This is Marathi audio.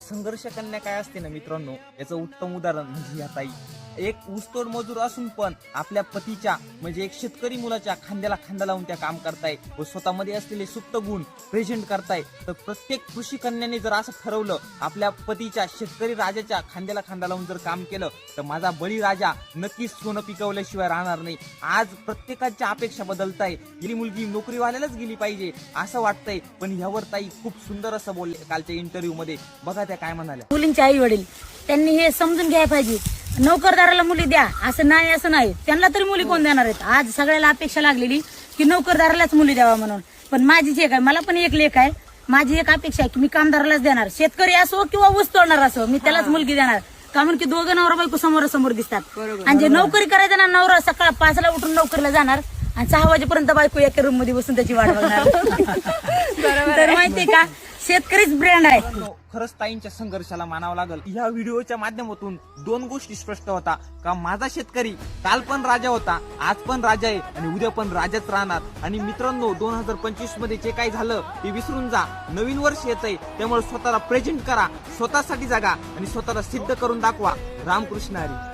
संघर्ष कन्या काय असते ना मित्रांनो, याचं उत्तम उदाहरण म्हणजे या ताई. एक ऊसतोड मजूर असून पण आपल्या पतीच्या म्हणजे एक शेतकरी मुलाच्या खांद्याला खांदा लावून त्या काम करताय व स्वतःमध्ये असलेले सुप्त गुण प्रेझेंट करताय. तर प्रत्येक कृषी कन्याने जर असं ठरवलं, आपल्या पतीच्या शेतकरी राजाच्या खांद्याला खांदा लावून जर काम केलं, तर माझा बळी राजा नक्कीच सोनं पिकवल्याशिवाय राहणार नाही. आज प्रत्येकाच्या अपेक्षा बदलताय. गेली मुलगी नोकरीवाल्यालाच गेली पाहिजे असं वाटतंय, पण ह्यावर ताई खूप सुंदर असं बोलले कालच्या इंटरव्ह्यू मध्ये. बघा त्या काय म्हणाल्या. मुलींचे आई वडील त्यांनी हे समजून घ्यायला पाहिजे, नोकरदाराला मुली द्या असं नाही. त्यांना तरी मुली कोण देणार आहेत? आज सगळ्याला अपेक्षा लागलेली की नोकरदारालाच मुली द्यावा म्हणून. पण माझीच एक आहे, मला पण एक लेख आहे. माझी एक अपेक्षा आहे की मी कामदारालाच देणार, शेतकरी असो किंवा ऊस तोडणार असो, मी त्यालाच मुलगी देणार. का म्हणून की दोघं नवरा बायको समोरासमोर दिसतात. आणि जे नोकरी करायचं ना, नवरा सकाळ 5ला उठून नोकरीला जाणार आणि 6 वाजेपर्यंत बायको एका रूम मध्ये बसून त्याची वाट बघणार. तर माहितीये का, शेतकरीच ब्रँड आहे. खरंच ताईंच्या संघर्षाला मानावं लागल. ह्या व्हिडिओच्या माध्यमातून 2 गोष्टी स्पष्ट होता का माझा शेतकरी काल पण राजा होता, आज पण राजा आहे आणि उद्या पण राजाच राहणार. आणि मित्रांनो, 2025 मध्ये जे काही झालं ते विसरून जा. नवीन वर्ष येतंय, त्यामुळे स्वतःला प्रेझेंट करा, स्वतःसाठी जगा आणि स्वतःला सिद्ध करून दाखवा. रामकृष्ण हरी.